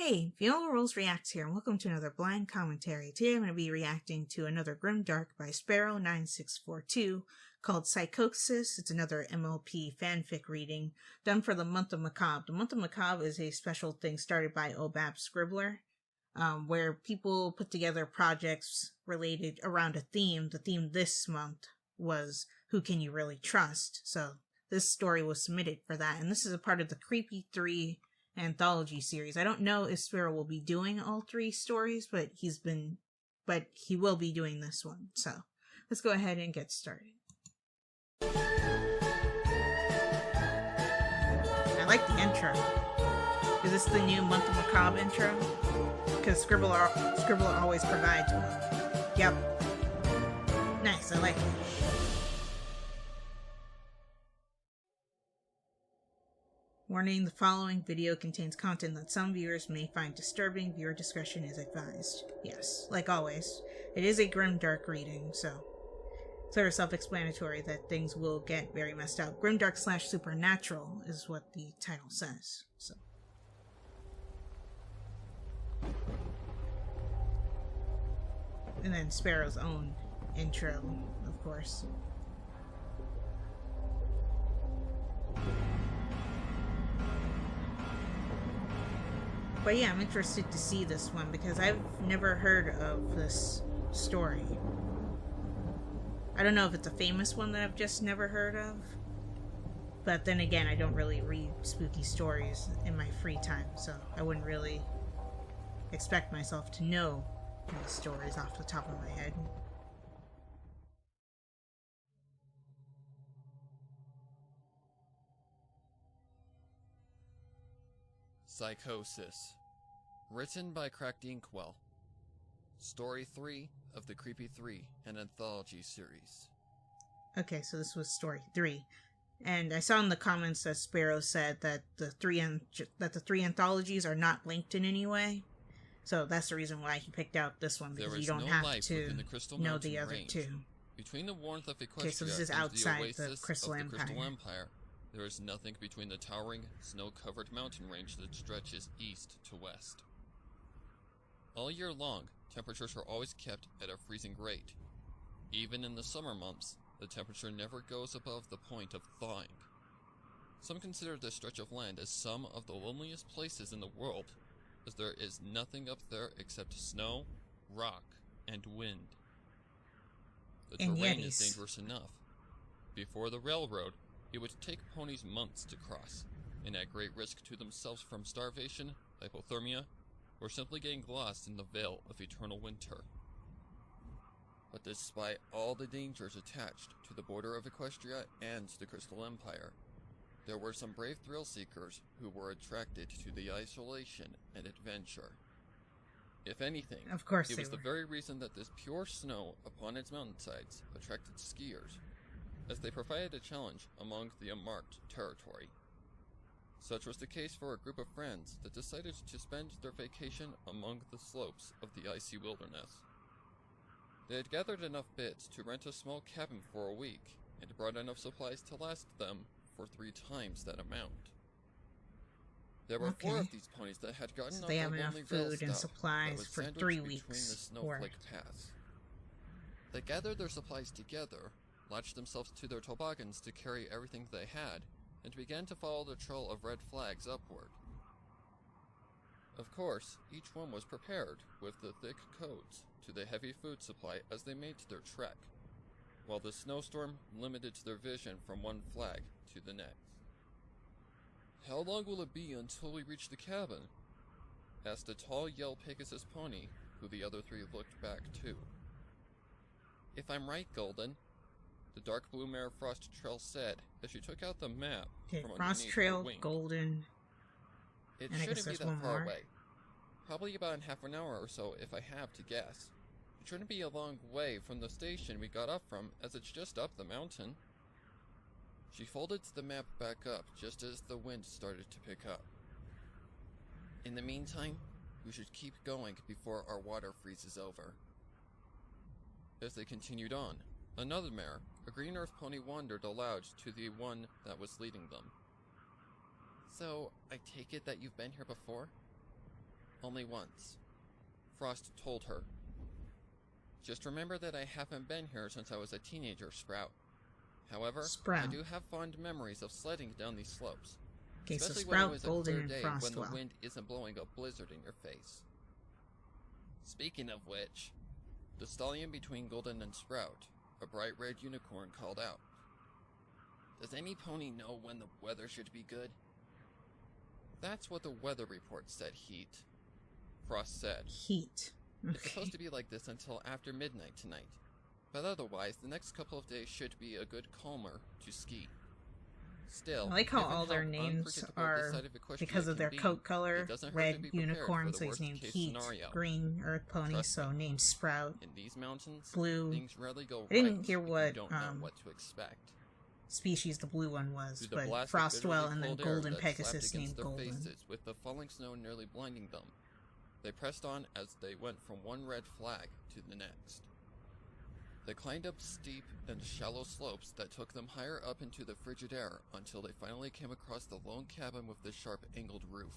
Hey, ViolarulesReacts here, and welcome to another blind commentary. Today I'm going to be reacting to another GRIMDARK by Sparrow9642 called Psychosis. It's another MLP Fanfic reading done for the Month of Macabre. The Month of Macabre is a special thing started by Obab Scribbler, where people put together projects related around a theme. The theme this month was Who Can You Really Trust? So this story was submitted for that, and this is a part of the Creepy 3 anthology series. I don't know if Sparrow will be doing all 3 stories, but he will be doing this one. So let's go ahead and get started. I like the intro. Is this the new Month of Macabre intro? Because Scribbler always provides one. Yep. Nice, I like it. Warning, the following video contains content that some viewers may find disturbing. Viewer discretion is advised. Yes, like always. It is a GRIMDARK reading, so sort of self-explanatory that things will get very messed up. GRIMDARK / supernatural is what the title says, so. And then Sparrow's own intro, of course. But yeah, I'm interested to see this one because I've never heard of this story. I don't know if it's a famous one that I've just never heard of. But then again, I don't really read spooky stories in my free time, so I wouldn't really expect myself to know these stories off the top of my head. Psychosis. Written by Cracked Inkwell. Story 3 of the Creepy 3, an anthology series. Okay, so this was story 3. And I saw in the comments that Sparrow said that the three anthologies are not linked in any way. So that's the reason why he picked out this one, because you don't have to know the other two. Between the warmth of Equestria okay, so this is outside the Crystal Empire. There is nothing between the towering, snow-covered mountain range that stretches east to west. All year long, temperatures are always kept at a freezing rate. Even in the summer months, the temperature never goes above the point of thawing. Some consider this stretch of land as some of the loneliest places in the world, as there is nothing up there except snow, rock, and wind. The terrain is dangerous enough. Before the railroad, it would take ponies months to cross, and at great risk to themselves from starvation, hypothermia, or simply getting lost in the veil of eternal winter. But despite all the dangers attached to the border of Equestria and the Crystal Empire, there were some brave thrill-seekers who were attracted to the isolation and adventure. If anything, of course it was the very reason that this pure snow upon its mountainsides attracted skiers, as they provided a challenge among the unmarked territory. Such was the case for a group of friends that decided to spend their vacation among the slopes of the icy wilderness. They had gathered enough bits to rent a small cabin for a week, and brought enough supplies to last them for 3 times that amount. There were 4 of these ponies that had gotten off the lonely rail stop food and supplies for 3 weeks between the snowflake paths. They gathered their supplies together, latched themselves to their toboggans to carry everything they had, and began to follow the trail of red flags upward. Of course, each one was prepared with the thick coats to the heavy food supply as they made their trek, while the snowstorm limited their vision from one flag to the next. "How long will it be until we reach the cabin?" asked a tall yellow Pegasus pony, who the other 3 looked back to. "If I'm right, Golden," the dark blue mare Frost Trail said as she took out the map from Frost Trail, Golden. It shouldn't be that far away. Probably about in half an hour or so if I have to guess. It shouldn't be a long way from the station we got off from, as it's just up the mountain. She folded the map back up just as the wind started to pick up. "In the meantime, we should keep going before our water freezes over." As they continued on, another mare, a green earth pony, wandered aloud to the one that was leading them. "So, I take it that you've been here before?" only once, Frost told her. Just remember that I haven't been here since I was a teenager, Sprout. However, I do have fond memories of sledding down these slopes. Okay, so Especially when it Sprout, was a Golden, clear and day Frostwell. when the wind isn't blowing a blizzard in your face. Speaking of which, the stallion between Golden and Sprout, a bright red unicorn, called out. Does any pony know when the weather should be good? That's what the weather report said, Heat. Frost said. Heat. Okay. It's supposed to be like this until after midnight tonight. But otherwise, the next couple of days should be a good calmer to ski. Still, I like how given all their names unpredictable are this side of Equestria because of can their be, coat color. it doesn't hurt to Red be prepared unicorn, for the so he's named worst-case Heat. scenario. Green earth pony, Trust so me. named Sprout. In these mountains, Blue. things rarely go I didn't right hear if what, you don't know what to expect. Species the blue one was, Through the but blast of Frostwell bitterly and then cold air Golden that Pegasus slapped against named their Golden. faces, with the falling snow nearly blinding them. They pressed on as they went from one red flag to the next. They climbed up steep and shallow slopes that took them higher up into the frigid air until they finally came across the lone cabin with the sharp angled roof.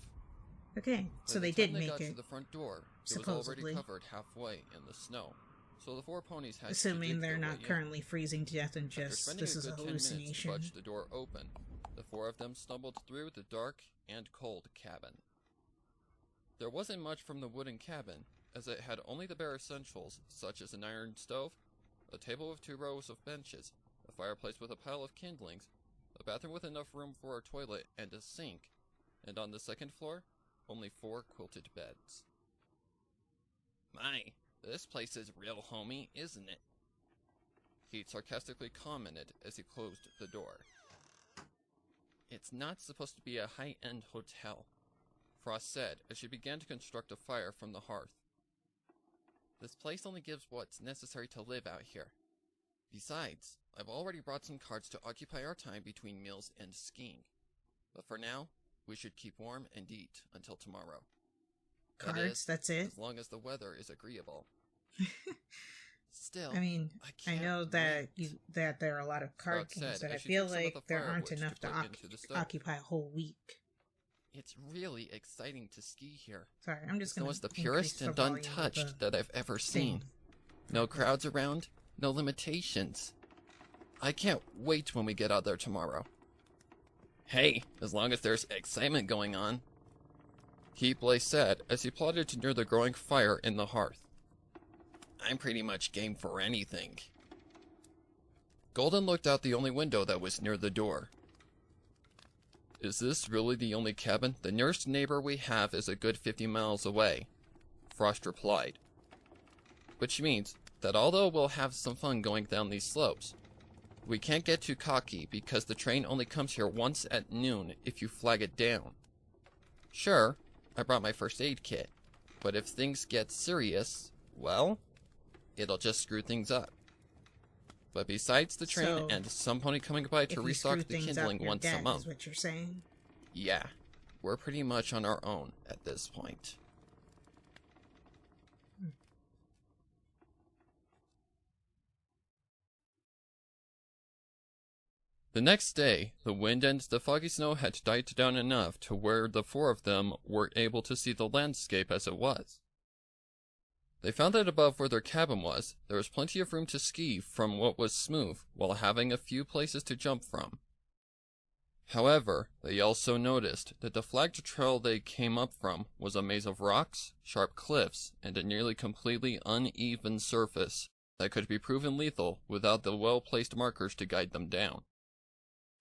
Okay, so they did make got it. To the front door, it supposedly. was already covered halfway in the snow, so the four ponies had Assuming to dig they're their not way in. currently freezing to death and After just spending this is a good 10 minutes to hallucination. budge the door open, the four of them stumbled through the dark and cold cabin. There wasn't much from the wooden cabin, as it had only the bare essentials, such as an iron stove, a table with 2 rows of benches, a fireplace with a pile of kindlings, a bathroom with enough room for a toilet and a sink, and on the second floor, only 4 quilted beds. My, this place is real homey, isn't it? Heat sarcastically commented as he closed the door. It's not supposed to be a high-end hotel, Frost said as she began to construct a fire from the hearth. This place only gives what's necessary to live out here. Besides, I've already brought some cards to occupy our time between meals and skiing. But for now, we should keep warm and eat until tomorrow. Cards, that's it? As long as the weather is agreeable. Still, I mean, I know that that there are a lot of card Sprout games, said but I as she feel took some of like the there firewood aren't to enough to put into the stove. occupy a whole week. It's really exciting to ski here. Sorry, I'm just Snow going is to the purest and untouched that I've ever seen. No crowds around, no limitations. I can't wait when we get out there tomorrow. Hey, as long as there's excitement going on, Heatblade said as he plodded near the growing fire in the hearth. I'm pretty much game for anything. Golden looked out the only window that was near the door. Is this really the only cabin? The nearest neighbor we have is a good 50 miles away, Frost replied. Which means that although we'll have some fun going down these slopes, we can't get too cocky because the train only comes here once at noon if you flag it down. Sure, I brought my first aid kit, but if things get serious, well, it'll just screw things up. But besides the train and some pony coming by to restock the kindling once a month, is what you're saying? Yeah, we're pretty much on our own at this point. The next day, the wind and the foggy snow had died down enough to where the four of them were able to see the landscape as it was. They found that above where their cabin was, there was plenty of room to ski from what was smooth, while having a few places to jump from. However, they also noticed that the flagged trail they came up from was a maze of rocks, sharp cliffs, and a nearly completely uneven surface that could be proven lethal without the well-placed markers to guide them down.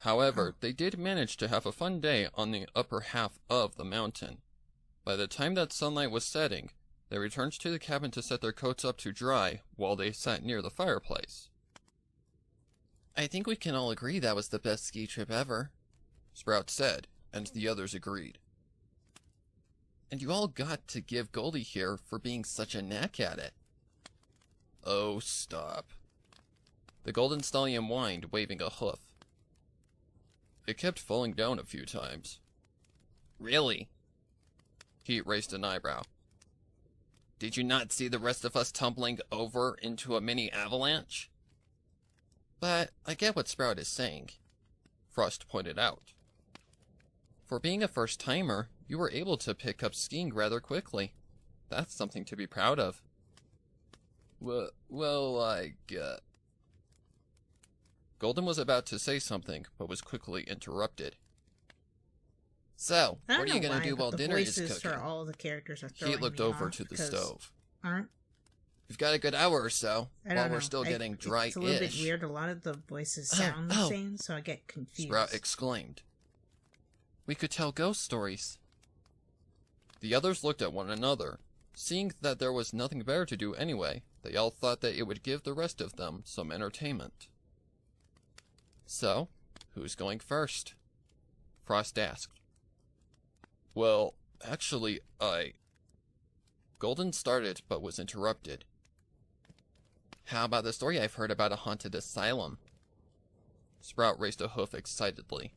However, they did manage to have a fun day on the upper half of the mountain. By the time that sunlight was setting, they returned to the cabin to set their coats up to dry while they sat near the fireplace. I think we can all agree that was the best ski trip ever, Sprout said, and the others agreed. And you all got to give Goldie here for being such a knack at it. Oh, stop. The golden stallion whined, waving a hoof. It kept falling down a few times. Really? Heat raised an eyebrow. Did you not see the rest of us tumbling over into a mini avalanche? But I get what Sprout is saying, Frost pointed out. For being a first-timer, you were able to pick up skiing rather quickly. That's something to be proud of. Well, Golden was about to say something, but was quickly interrupted. So, what are you going to do while dinner is cooking? For all the characters are He looked over to the stove. Aren't? We've got a good hour or so, while we're still getting dry-ish. It's a little bit weird. A lot of the voices sound the same, so I get confused. Sprout exclaimed. We could tell ghost stories. The others looked at one another. Seeing that there was nothing better to do anyway, they all thought that it would give the rest of them some entertainment. So, who's going first? Frost asked. Well, actually, Golden started, but was interrupted. How about the story I've heard about a haunted asylum? Sprout raised a hoof excitedly.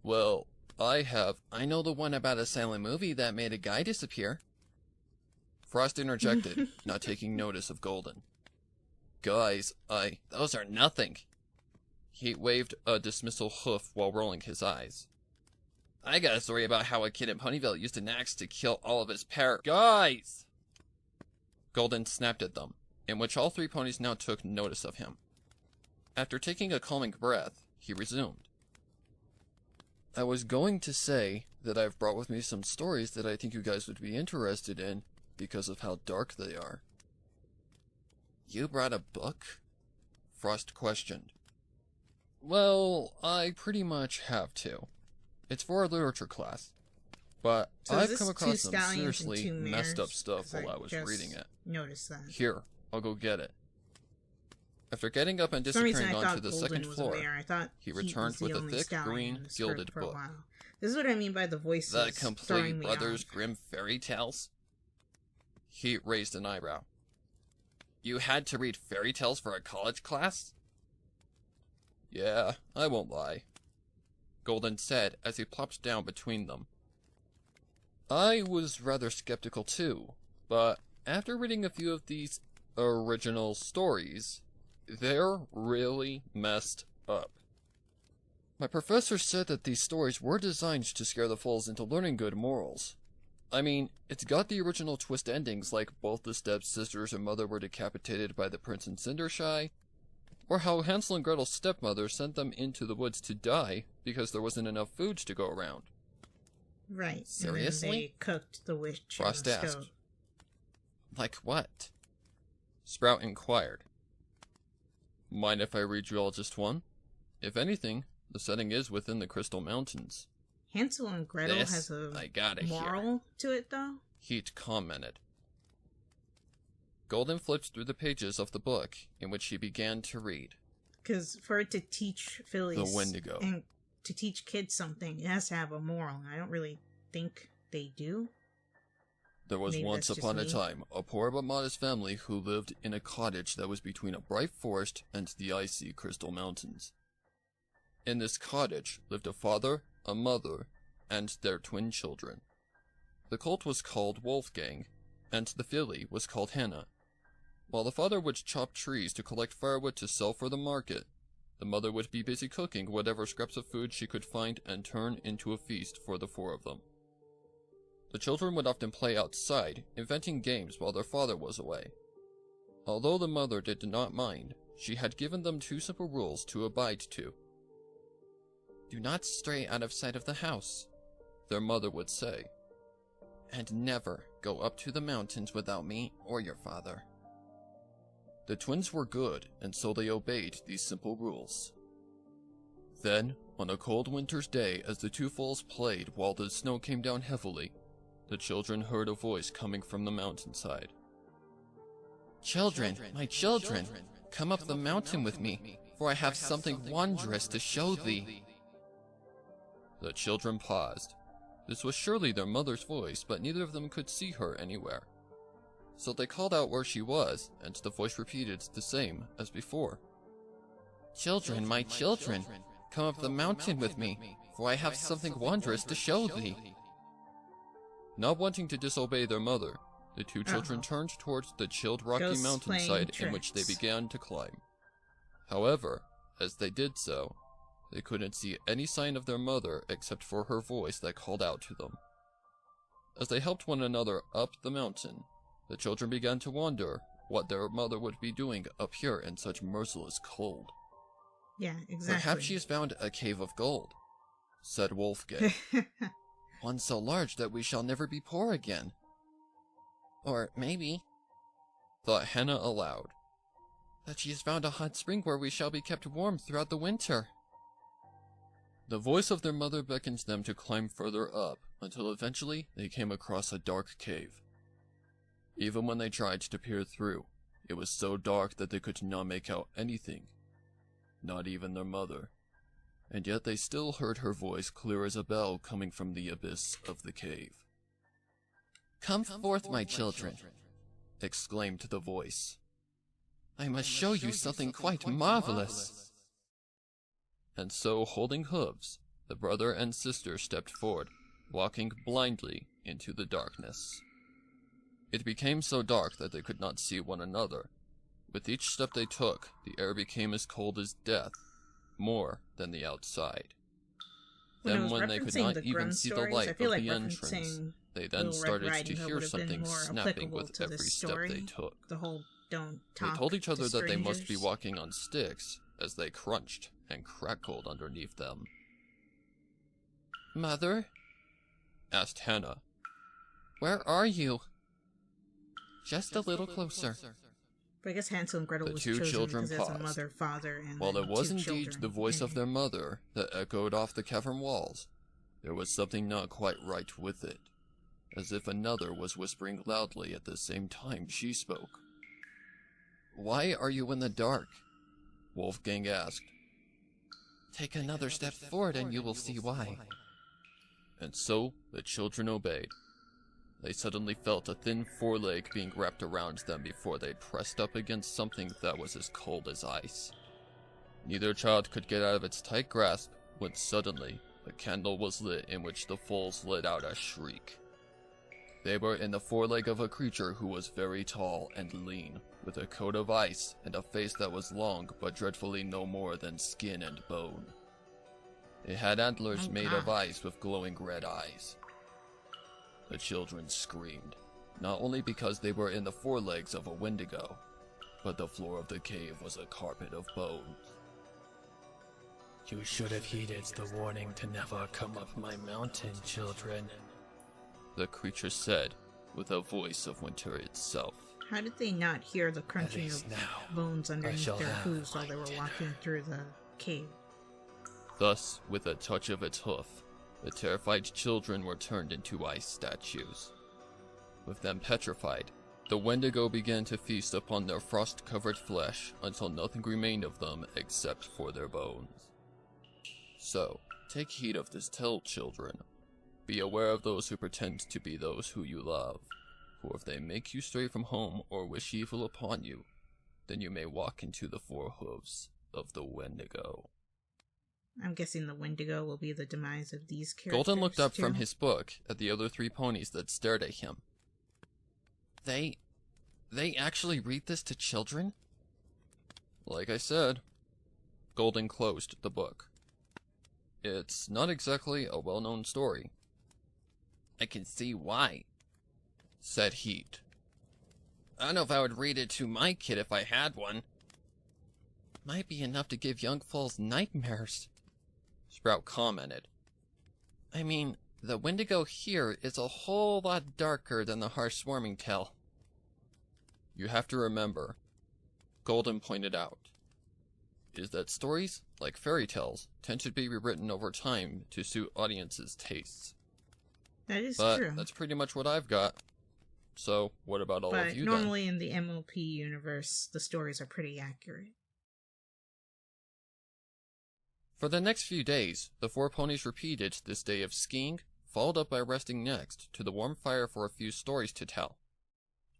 Well, I know the one about a silent movie that made a guy disappear. Frost interjected, not taking notice of Golden. Guys, those are nothing. He waved a dismissal hoof while rolling his eyes. I got a story about how a kid in Ponyville used an axe to kill all of his Guys! Golden snapped at them, in which all three ponies now took notice of him. After taking a calming breath, he resumed. I was going to say that I've brought with me some stories that I think you guys would be interested in because of how dark they are. You brought a book? Frost questioned. Well, I pretty much have to. It's for our literature class. But so I've come across some seriously messed up stuff while I was reading it. Notice that. Here, I'll go get it. After getting up and disappearing onto the second floor, he returned with a thick, green, gilded book. This is what I mean by the voices. The Complete Brothers Grimm Fairy Tales? He raised an eyebrow. You had to read fairy tales for a college class? Yeah, I won't lie, Golden said as he plopped down between them. I was rather skeptical too, but after reading a few of these original stories, they're really messed up. My professor said that these stories were designed to scare the fools into learning good morals. I mean, it's got the original twist endings like both the stepsisters and mother were decapitated by the prince in Cindershy, or how Hansel and Gretel's stepmother sent them into the woods to die because there wasn't enough food to go around. Right. Seriously? And then they cooked the witch Frost on the asked. stove. Like what? Sprout inquired. Mind if I read you all just one? If anything, the setting is within the Crystal Mountains. Hansel and Gretel has a moral to it, though? Heat commented. Golden flipped through the pages of the book, in which he began to read. Because for it to teach fillies the Wendigo. And to teach kids something, it has to have a moral. I don't really think they do. There was once upon a time a poor but modest family who lived in a cottage that was between a bright forest and the icy Crystal Mountains. In this cottage lived a father, a mother, and their twin children. The colt was called Wolfgang, and the filly was called Hannah. While the father would chop trees to collect firewood to sell for the market, the mother would be busy cooking whatever scraps of food she could find and turn into a feast for the four of them. The children would often play outside, inventing games while their father was away. Although the mother did not mind, she had given them two simple rules to abide to. Do not stray out of sight of the house, their mother would say, and never go up to the mountains without me or your father. The twins were good, and so they obeyed these simple rules. Then, on a cold winter's day, as the two foals played while the snow came down heavily, the children heard a voice coming from the mountainside. Children, my children, come up the mountain with me, for I have something wondrous to show thee. The children paused. This was surely their mother's voice, but neither of them could see her anywhere. So they called out where she was, and the voice repeated the same as before. Children, my children, come up the mountain with me, for I have something wondrous to show thee. Not wanting to disobey their mother, the two children turned towards the chilled rocky mountainside in which they began to climb. However, as they did so, they couldn't see any sign of their mother except for her voice that called out to them. As they helped one another up the mountain, the children began to wonder what their mother would be doing up here in such merciless cold. Yeah, exactly. Perhaps she has found a cave of gold, said Wolfgang. One so large that we shall never be poor again. Or maybe, thought Hannah aloud, that she has found a hot spring where we shall be kept warm throughout the winter. The voice of their mother beckons them to climb further up, until eventually they came across a dark cave. Even when they tried to peer through, it was so dark that they could not make out anything, not even their mother. And yet they still heard her voice clear as a bell coming from the abyss of the cave. Come forth, my children, exclaimed the voice. I must show you something quite marvelous. And so, holding hooves, the brother and sister stepped forward, walking blindly into the darkness. It became so dark that they could not see one another. With each step they took, the air became as cold as death, more than the outside. Then when they could not even see the light of the entrance, they then started to hear something snapping with every step they took. The whole don't talk They told each other to that they must be strangers. walking on sticks as they crunched and crackled underneath them. Mother? Asked Hannah. Where are you? Just a little closer. But I guess Hansel and Gretel The was two chosen children because it's a paused. mother, father, and While then it was two indeed children the voice in of it. their mother that echoed off the cavern walls, there was something not quite right with it, as if another was whispering loudly at the same time she spoke. Why are you in the dark? Wolfgang asked. Take another step forward and you will see why. And so the children obeyed. They suddenly felt a thin foreleg being wrapped around them before they pressed up against something that was as cold as ice. Neither child could get out of its tight grasp when suddenly a candle was lit in which the foals let out a shriek. They were in the foreleg of a creature who was very tall and lean, with a coat of ice and a face that was long but dreadfully no more than skin and bone. It had antlers made of ice with glowing red eyes. The children screamed, not only because they were in the forelegs of a wendigo, but the floor of the cave was a carpet of bones. You should have heeded the warning to never come up my mountain, children. The creature said, with a voice of winter itself. How did they not hear the crunching least of now bones underneath shall their have hooves while my they were dinner. walking through the cave? Thus, with a touch of its hoof, the terrified children were turned into ice statues. With them petrified, the wendigo began to feast upon their frost-covered flesh until nothing remained of them except for their bones. So, take heed of this tale, children. Be aware of those who pretend to be those who you love, for if they make you stray from home or wish evil upon you, then you may walk into the four hooves of the wendigo. I'm guessing the Wendigo will be the demise of these characters. Golden looked up too. from his book at the other three ponies that stared at him. They actually read this to children? Like I said, Golden closed the book. It's not exactly a well-known story. I can see why, said Heat. I don't know if I would read it to my kid if I had one. Might be enough to give young fools nightmares, Sprout commented. I mean, the Wendigo here is a whole lot darker than the harsh swarming tale. You have to remember, Golden pointed out, is that stories, like fairy tales, tend to be rewritten over time to suit audiences' tastes. That is But true. that's pretty much what I've got. So, what about all But of you normally in the MLP universe, the stories are pretty accurate. For the next few days, the four ponies repeated this day of skiing, followed up by resting next to the warm fire for a few stories to tell.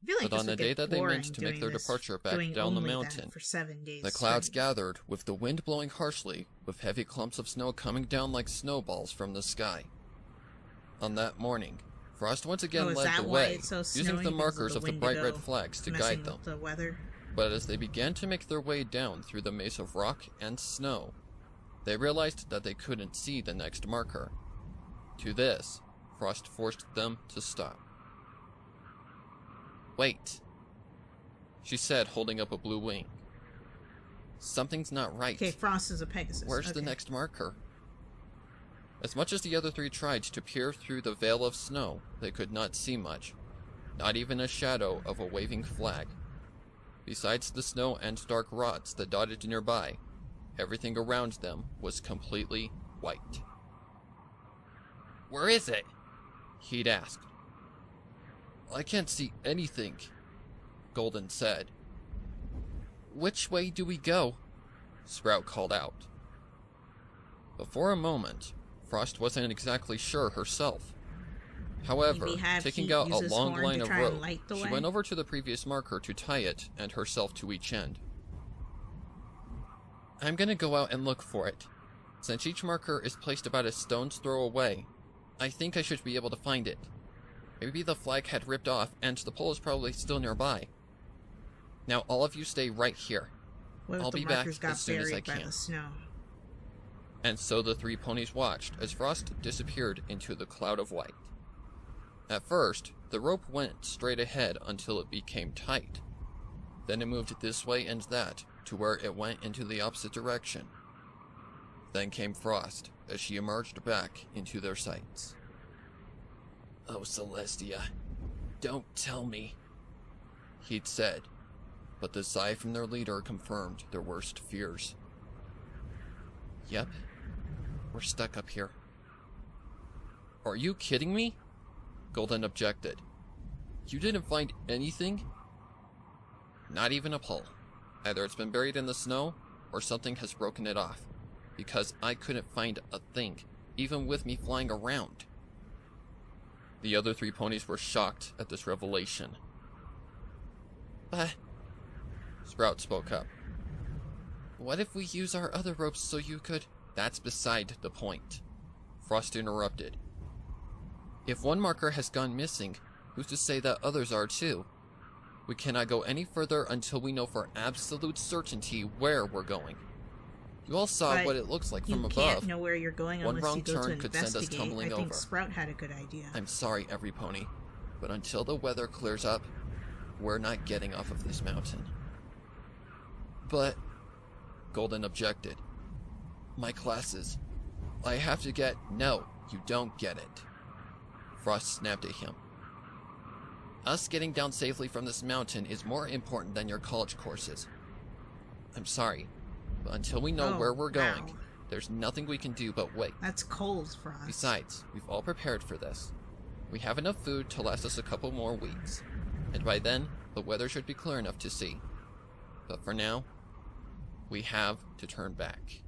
I feel like But this on the would day get that they boring meant to make doing their this- departure back doing down the only that mountain, for 7 days the clouds straight. gathered, with the wind blowing harshly, with heavy clumps of snow coming down like snowballs from the sky. On that morning, Frost once again is led that the why way, it's so using snowy? the Because markers of the bright red Wendigo flags to messing guide them. with the weather? But as they began to make their way down through the maze of rock and snow, they realized that they couldn't see the next marker. To this, Frost forced them to stop. "Wait," she said, holding up a blue wing. "Something's not right. Okay, Frost is a Pegasus. Where's the next marker?" As much as the other three tried to peer through the veil of snow, they could not see much, not even a shadow of a waving flag. Besides the snow and dark rods that dotted nearby, everything around them was completely white. "Where is it?" he'd asked. "I can't see anything," Golden said. "Which way do we go?" Sprout called out. But for a moment, Frost wasn't exactly sure herself. However, taking out a long line of rope, she went over to the previous marker to tie it and herself to each end. "I'm gonna go out and look for it. Since each marker is placed about a stone's throw away, I think I should be able to find it. Maybe the flag had ripped off and the pole is probably still nearby. Now all of you stay right here. I'll be back as soon as I can." And so the three ponies watched as Frost disappeared into the cloud of white. At first, the rope went straight ahead until it became tight. Then it moved this way and that to where it went into the opposite direction. Then came Frost as she emerged back into their sights. "Oh, Celestia, don't tell me," he'd said, but the sigh from their leader confirmed their worst fears. "Yep, we're stuck up here." "Are you kidding me?" Golden objected. "You didn't find anything?" "Not even a pole. Either it's been buried in the snow, or something has broken it off, because I couldn't find a thing, even with me flying around." The other three ponies were shocked at this revelation. "But," Sprout spoke up, "what if we use our other ropes so you could—" "That's beside the point," Frost interrupted. "If one marker has gone missing, who's to say that others are too? We cannot go any further until we know for absolute certainty where we're going. You all saw what it looks like from above. You can't know where you're going One unless wrong you go turn to could send us tumbling I think over. Sprout had a good idea. I'm sorry, every pony, but until the weather clears up, we're not getting off of this mountain." "But," Golden objected, "my classes. I have to get—" "No, you don't get it," Frost snapped at him. "Us getting down safely from this mountain is more important than your college courses. I'm sorry, but until we know where we're going, there's nothing we can do but wait." That's cold, Frost. "Besides, we've all prepared for this. We have enough food to last us a couple more weeks, and by then, the weather should be clear enough to see. But for now, we have to turn back."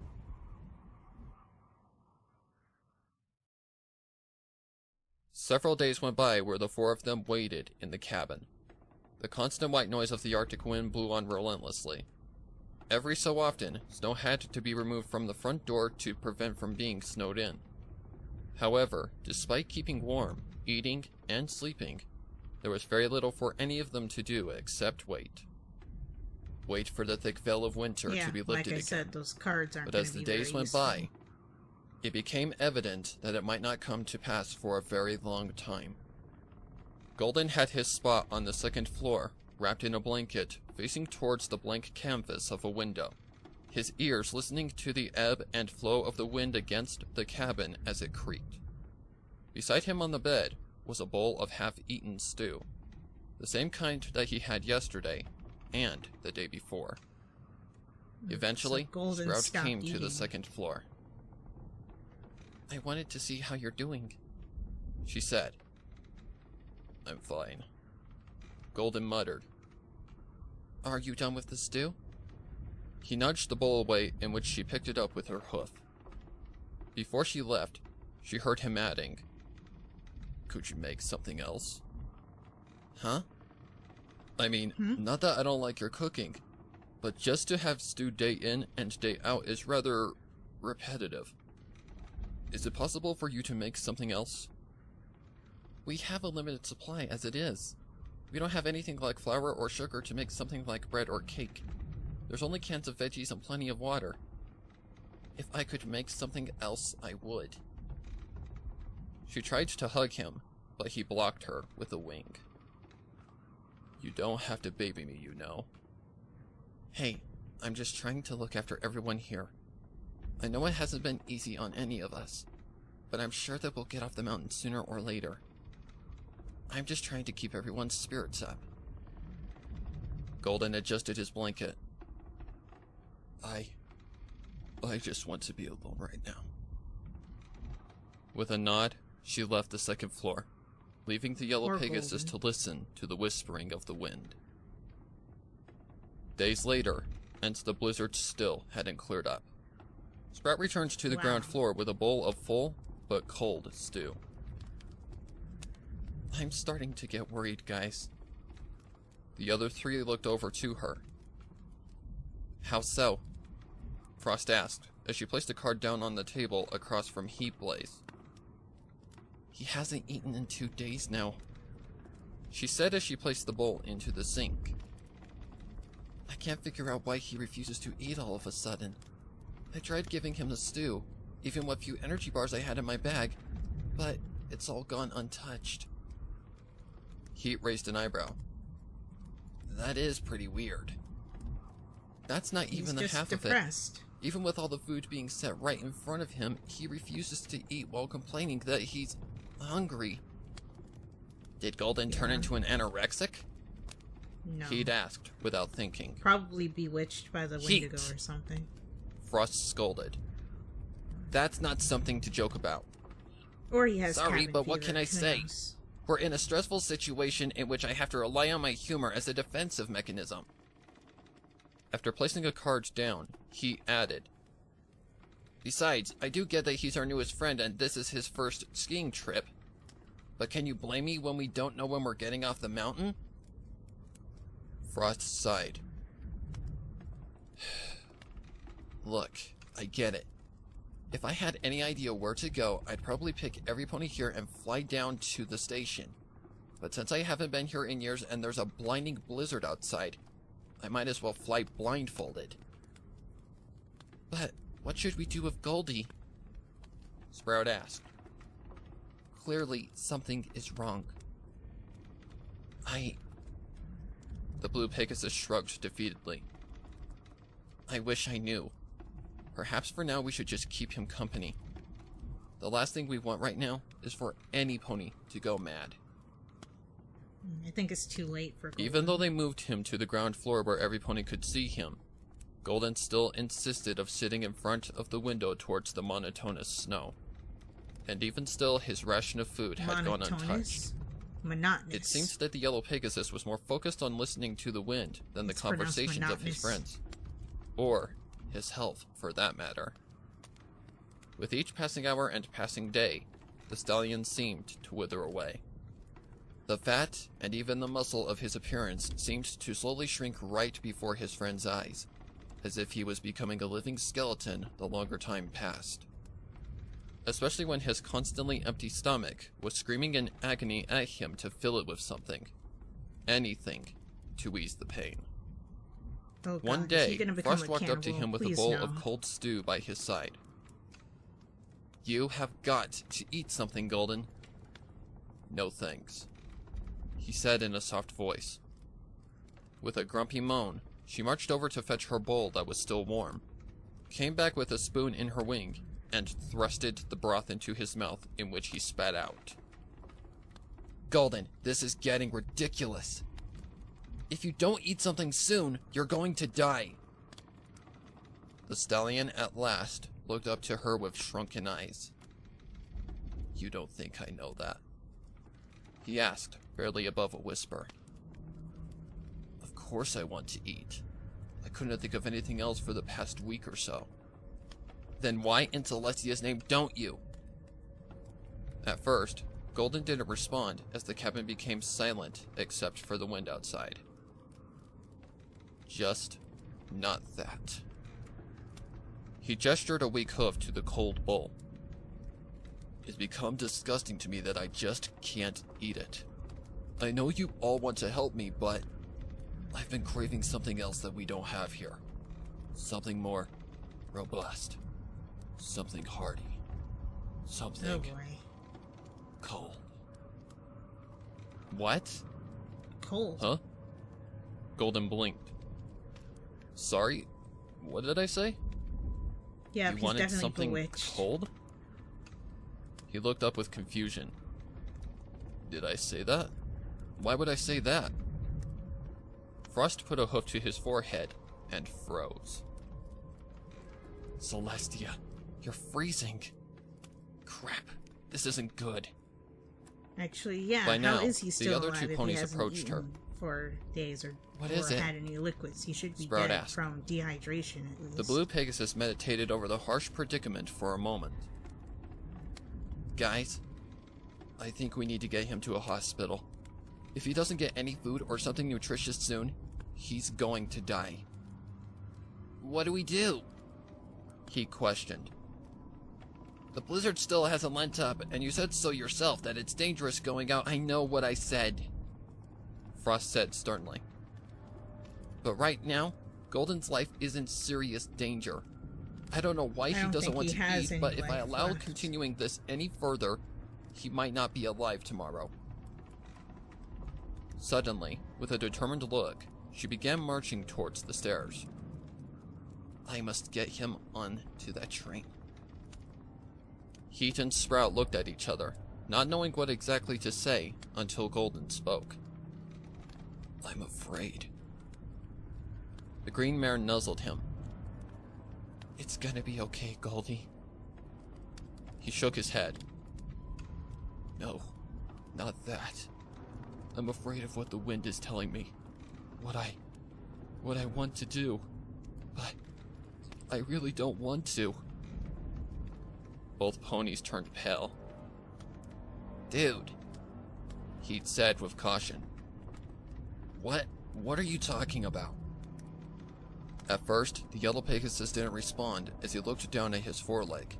Several days went by where the four of them waited in the cabin. The constant white noise of the Arctic wind blew on relentlessly. Every so often, snow had to be removed from the front door to prevent from being snowed in. However, despite keeping warm, eating, and sleeping, there was very little for any of them to do except wait. Wait for the thick veil of winter to be lifted like I again. said, those cards aren't. But as the days went by, it became evident that it might not come to pass for a very long time. Golden had his spot on the second floor, wrapped in a blanket, facing towards the blank canvas of a window, his ears listening to the ebb and flow of the wind against the cabin as it creaked. Beside him on the bed was a bowl of half-eaten stew, the same kind that he had yesterday and the day before. Eventually, Sprout came to the second floor. "I wanted to see how you're doing," she said. "I'm fine," Golden muttered. "Are you done with the stew?" He nudged the bowl away, in which she picked it up with her hoof. Before she left, she heard him adding, "Could you make something else?" "Huh?" "I mean, not that I don't like your cooking, but just to have stew day in and day out is rather repetitive. Is it possible for you to make something else?" "We have a limited supply as it is. We don't have anything like flour or sugar to make something like bread or cake. There's only cans of veggies and plenty of water. If I could make something else, I would." She tried to hug him, but he blocked her with a wing. You don't have to baby me, you know. Hey, I'm just trying to look after everyone here. I know it hasn't been easy on any of us, but I'm sure that we'll get off the mountain sooner or later. I'm just trying to keep everyone's spirits up. Golden adjusted his blanket. I just want to be alone right now. With a nod, she left the second floor, leaving the yellow Poor Pegasus Golden. to listen to the whispering of the wind. Days later, and the blizzard still hadn't cleared up. Sprout returned to the ground floor with a bowl of full but cold stew. I'm starting to get worried, guys. The other three looked over to her. How so? Frost asked, as she placed a card down on the table across from Heat Blaze. He hasn't eaten in 2 days now, she said as she placed the bowl into the sink. I can't figure out why he refuses to eat all of a sudden. I tried giving him the stew, even what few energy bars I had in my bag, but it's all gone untouched. Heat raised an eyebrow. That is pretty weird. That's not even the half of it. Even with all the food being set right in front of him, he refuses to eat while complaining that he's hungry. Did Golden turn into an anorexic? No. He'd asked, without thinking. Probably bewitched by the Wendigo or something. Frost scolded. That's not something to joke about. Or he has Sorry, cabin but what fever. can I Who say? knows? We're in a stressful situation in which I have to rely on my humor as a defensive mechanism. After placing a card down, he added, Besides, I do get that he's our newest friend and this is his first skiing trip. But can you blame me when we don't know when we're getting off the mountain? Frost sighed. Look, I get it. If I had any idea where to go, I'd probably pick every pony here and fly down to the station. But since I haven't been here in years and there's a blinding blizzard outside, I might as well fly blindfolded. But what should we do with Goldie? Sprout asked. Clearly, something is wrong. The blue Pegasus shrugged defeatedly. I wish I knew. Perhaps for now we should just keep him company. The last thing we want right now is for any pony to go mad. I think it's too late for Golden. Even though they moved him to the ground floor where every pony could see him, Golden still insisted of sitting in front of the window towards the monotonous snow. And even still, his ration of food had gone untouched. Monotonous. It seemed that the yellow Pegasus was more focused on listening to the wind than the conversations of his friends. Or his health, for that matter. With each passing hour and passing day, the stallion seemed to wither away. The fat and even the muscle of his appearance seemed to slowly shrink right before his friend's eyes, as if he was becoming a living skeleton the longer time passed. Especially when his constantly empty stomach was screaming in agony at him to fill it with something. Anything to ease the pain. Oh God, One is he day, gonna become Frost a walked up to cannibal? him with a Please bowl no. of cold stew by his side. You have got to eat something, Golden. No thanks, he said in a soft voice. With a grumpy moan, she marched over to fetch her bowl that was still warm, came back with a spoon in her wing, and thrusted the broth into his mouth, in which he spat out. Golden, this is getting ridiculous. If you don't eat something soon, you're going to die. The stallion at last looked up to her with shrunken eyes. You don't think I know that? He asked, barely above a whisper. Of course I want to eat. I couldn't think of anything else for the past week or so. Then why in Celestia's name don't you? At first, Golden didn't respond as the cabin became silent except for the wind outside. Just not that. He gestured a weak hoof to the cold bowl. It's become disgusting to me that I just can't eat it. I know you all want to help me, but I've been craving something else that we don't have here. Something more robust. Something hearty. Something... Oh boy. cold. What? Cold. Huh? Golden blinked. Sorry? What did I say? Yeah, You he's wanted definitely something bewitched. cold? He looked up with confusion. Did I say that? Why would I say that? Frost put a hoof to his forehead and froze. Celestia, you're freezing. Crap, this isn't good. Actually, yeah. By How now, is he still the other alive two if he ponies hasn't approached her. eaten for days or What is it? had any liquids? He should be Sprout dead asked. from dehydration at least. The blue Pegasus meditated over the harsh predicament for a moment. Guys, I think we need to get him to a hospital. If he doesn't get any food or something nutritious soon, he's going to die. What do we do? He questioned. The blizzard still hasn't lent up, and you said so yourself that it's dangerous going out. I know what I said, Frost said sternly. But right now, Golden's life is in serious danger. I don't know why he doesn't want to eat, but if I allow continuing this any further, he might not be alive tomorrow. Suddenly, with a determined look, she began marching towards the stairs. I must get him onto that train. Heat and Sprout looked at each other, not knowing what exactly to say until Golden spoke. I'm afraid. The green mare nuzzled him. It's gonna be okay, Goldie. He shook his head. No, not that. I'm afraid of what the wind is telling me. What I want to do. But I really don't want to. Both ponies turned pale. Dude, he'd said with caution. What are you talking about? At first, the yellow Pegasus didn't respond as he looked down at his foreleg.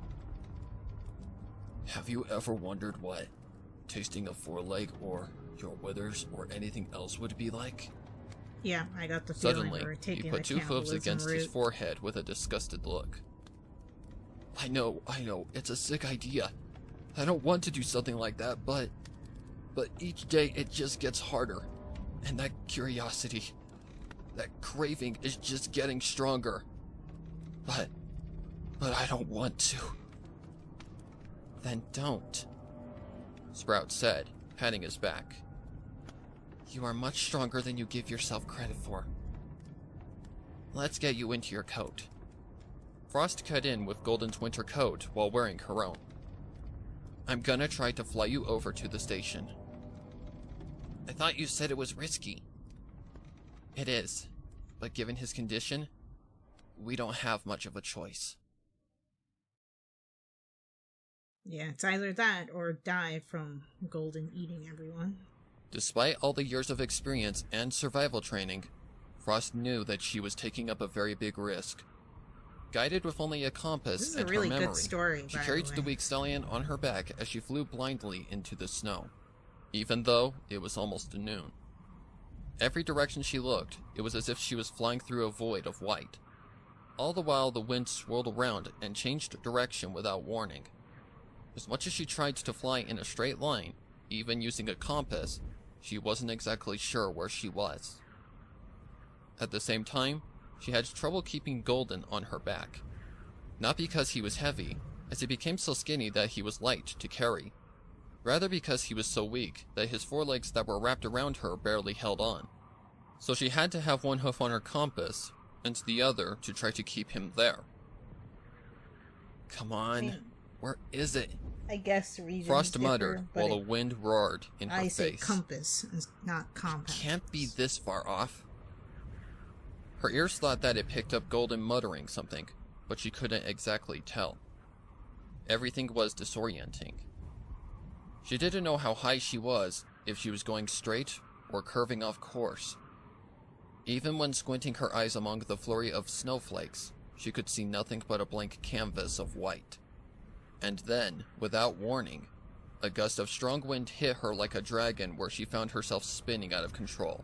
Have you ever wondered what tasting a foreleg or your withers or anything else would be like? Yeah, I got the feeling Suddenly, we were taking he put two hooves against route. his forehead with a disgusted look. I know, it's a sick idea. I don't want to do something like that, but each day it just gets harder. And that curiosity, that craving is just getting stronger. But I don't want to. Then don't, Sprout said, patting his back. You are much stronger than you give yourself credit for. Let's get you into your coat. Frost cut in with Golden's winter coat while wearing her own. I'm gonna try to fly you over to the station. I thought you said it was risky. It is, but given his condition, we don't have much of a choice. Yeah, it's either that or die from Golden eating everyone. Despite all the years of experience and survival training, Frost knew that she was taking up a very big risk. Guided with only a compass and really her memory, good story, she by carried the the way. weak stallion on her back as she flew blindly into the snow, even though it was almost noon. Every direction she looked, it was as if she was flying through a void of white. All the while, the wind swirled around and changed direction without warning. As much as she tried to fly in a straight line, even using a compass, she wasn't exactly sure where she was. At the same time, she had trouble keeping Golden on her back. Not because he was heavy, as he became so skinny that he was light to carry. Rather because he was so weak that his forelegs that were wrapped around her barely held on. So she had to have one hoof on her compass, and the other to try to keep him there. Come on, where is it? I guess regions Frost differ, muttered but while the wind roared in her I face. say compass, not compass. Can't be this far off. Her ears thought that it picked up Golden muttering something, but she couldn't exactly tell. Everything was disorienting. She didn't know how high she was, if she was going straight or curving off course. Even when squinting her eyes among the flurry of snowflakes, she could see nothing but a blank canvas of white. And then, without warning, a gust of strong wind hit her like a dragon where she found herself spinning out of control.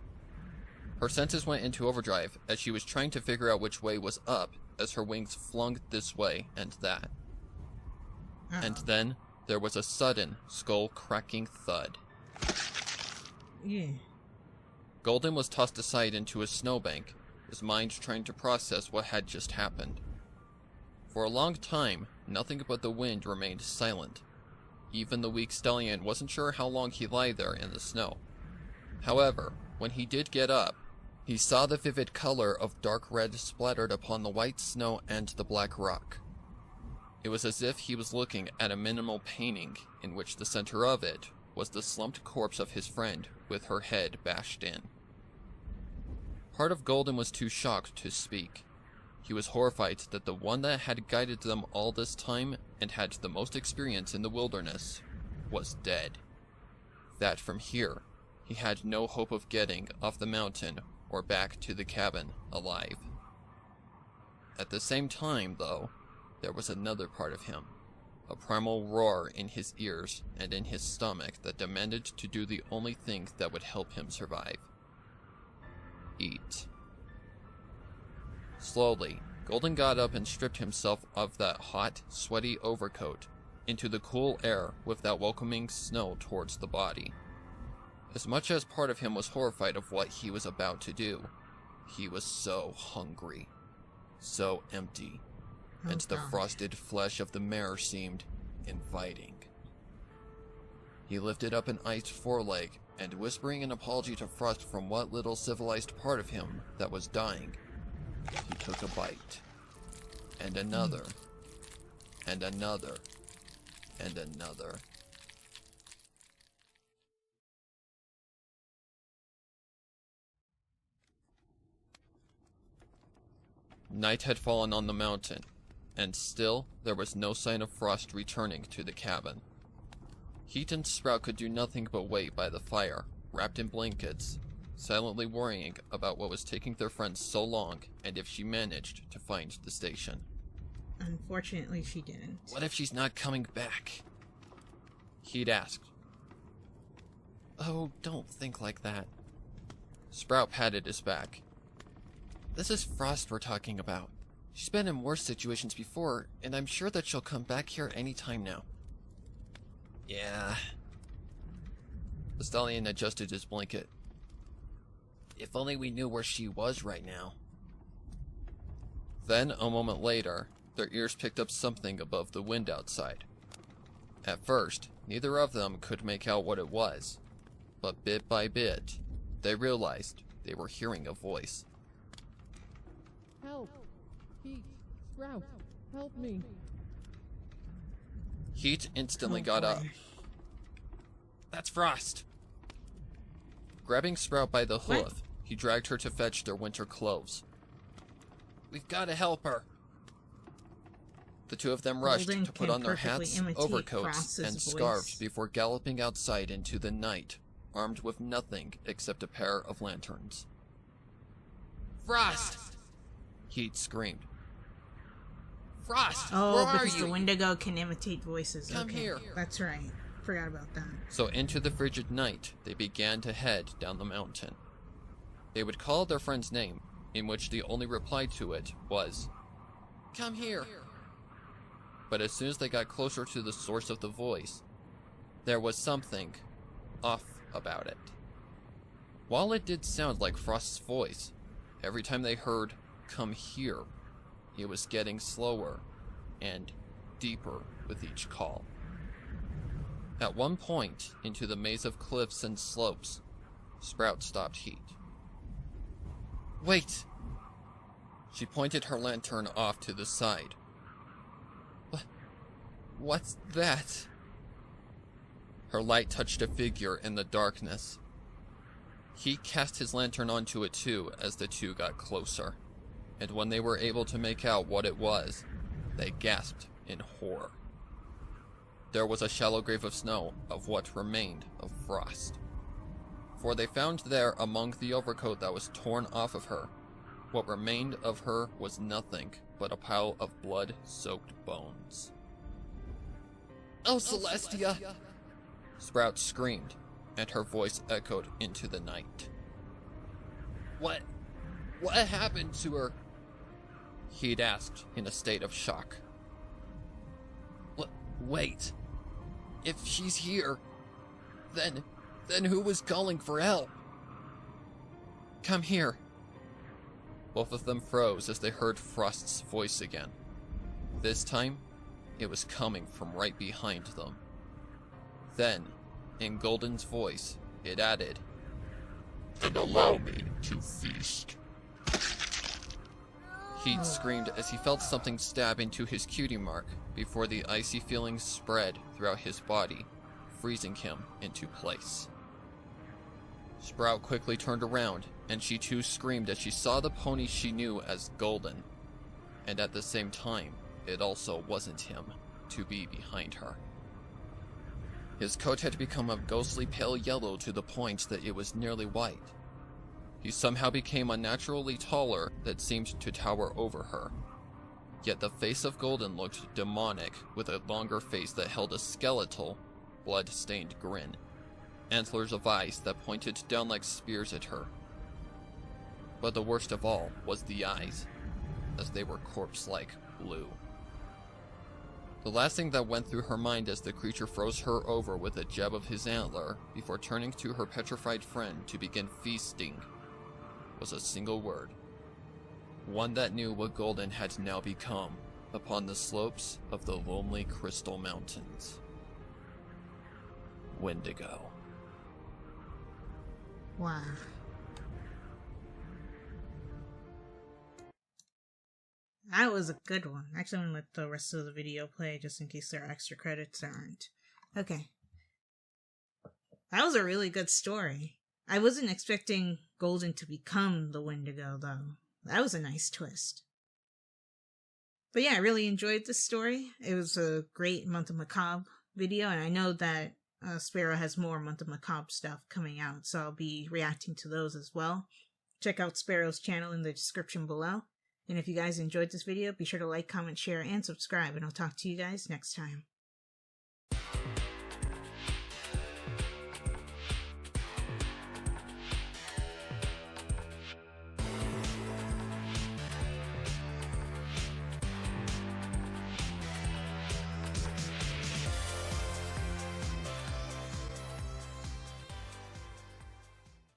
Her senses went into overdrive as she was trying to figure out which way was up as her wings flung this way and that. And then, there was a sudden, skull-cracking thud. Yeah. Golden was tossed aside into a snowbank, his mind trying to process what had just happened. For a long time, nothing but the wind remained silent. Even the weak stallion wasn't sure how long he'd lie there in the snow. However, when he did get up, he saw the vivid color of dark red splattered upon the white snow and the black rock. It was as if he was looking at a minimal painting in which the center of it was the slumped corpse of his friend with her head bashed in. Part of Golden was too shocked to speak. He was horrified that the one that had guided them all this time and had the most experience in the wilderness was dead. That from here, he had no hope of getting off the mountain or back to the cabin alive. At the same time, though, there was another part of him, a primal roar in his ears and in his stomach that demanded to do the only thing that would help him survive. Eat. Slowly, Golden got up and stripped himself of that hot, sweaty overcoat into the cool air with that welcoming snow towards the body. As much as part of him was horrified of what he was about to do, he was so hungry, so empty, and the frosted flesh of the mare seemed inviting. He lifted up an iced foreleg, and whispering an apology to Frost from what little civilized part of him that was dying, he took a bite, and another, and another, and another. Night had fallen on the mountain, and still there was no sign of Frost returning to the cabin. Heat and Sprout could do nothing but wait by the fire, wrapped in blankets, silently worrying about what was taking their friend so long and if she managed to find the station. Unfortunately, she didn't. What if she's not coming back? Heat asked. Oh, don't think like that. Sprout patted his back. This is Frost we're talking about. She's been in worse situations before, and I'm sure that she'll come back here any time now. Yeah. The stallion adjusted his blanket. If only we knew where she was right now. Then, a moment later, their ears picked up something above the wind outside. At first, neither of them could make out what it was, but bit by bit, they realized they were hearing a voice. Help! Heat! Sprout! Help me! Heat instantly got up. That's Frost! Grabbing Sprout by the hoof, he dragged her to fetch their winter clothes. We've got to help her! The two of them rushed to put on their hats, overcoats, and scarves before galloping outside into the night, armed with nothing except a pair of lanterns. Frost! Heat screamed. Frost, oh, where are because you? the Wendigo can imitate voices. Come okay, here. That's right. Forgot about that. So into the frigid night, they began to head down the mountain. They would call their friend's name, in which the only reply to it was, "Come here." But as soon as they got closer to the source of the voice, there was something off about it. While it did sound like Frost's voice, every time they heard, "Come here," it was getting slower and deeper with each call. At one point, into the maze of cliffs and slopes, Sprout stopped Heat. Wait! She pointed her lantern off to the side. What's that? Her light touched a figure in the darkness. He cast his lantern onto it too as the two got closer, and when they were able to make out what it was, they gasped in horror. There was a shallow grave of snow of what remained of Frost. For they found there among the overcoat that was torn off of her, what remained of her was nothing but a pile of blood-soaked bones. Oh, Celestia! Sprout screamed, and her voice echoed into the night. What happened to her? He'd asked in a state of shock. Wait. If she's here, then who was calling for help? Come here. Both of them froze as they heard Frost's voice again. This time, it was coming from right behind them. Then, in Golden's voice, it added, "And allow me to feast." Heat screamed as he felt something stab into his cutie mark before the icy feelings spread throughout his body, freezing him into place. Sprout quickly turned around, and she too screamed as she saw the pony she knew as Golden. And at the same time, it also wasn't him to be behind her. His coat had become a ghostly pale yellow to the point that it was nearly white. He somehow became unnaturally taller that seemed to tower over her. Yet the face of Golden looked demonic, with a longer face that held a skeletal, blood-stained grin. Antlers of ice that pointed down like spears at her. But the worst of all was the eyes, as they were corpse-like blue. The last thing that went through her mind as the creature froze her over with a jab of his antler before turning to her petrified friend to begin feasting was a single word. One that knew what Golden had now become upon the slopes of the lonely Crystal Mountains. Wendigo. Wow. That was a good one. Actually, I'm going to let the rest of the video play just in case there are extra credits there aren't. Okay. That was a really good story. I wasn't expecting Golden to become the Wendigo, though. That was a nice twist. But yeah, I really enjoyed this story. It was a great Month of Macabre video, and I know that Sparrow has more Month of Macabre stuff coming out, so I'll be reacting to those as well. Check out Sparrow's channel in the description below. And if you guys enjoyed this video, be sure to like, comment, share, and subscribe, and I'll talk to you guys next time.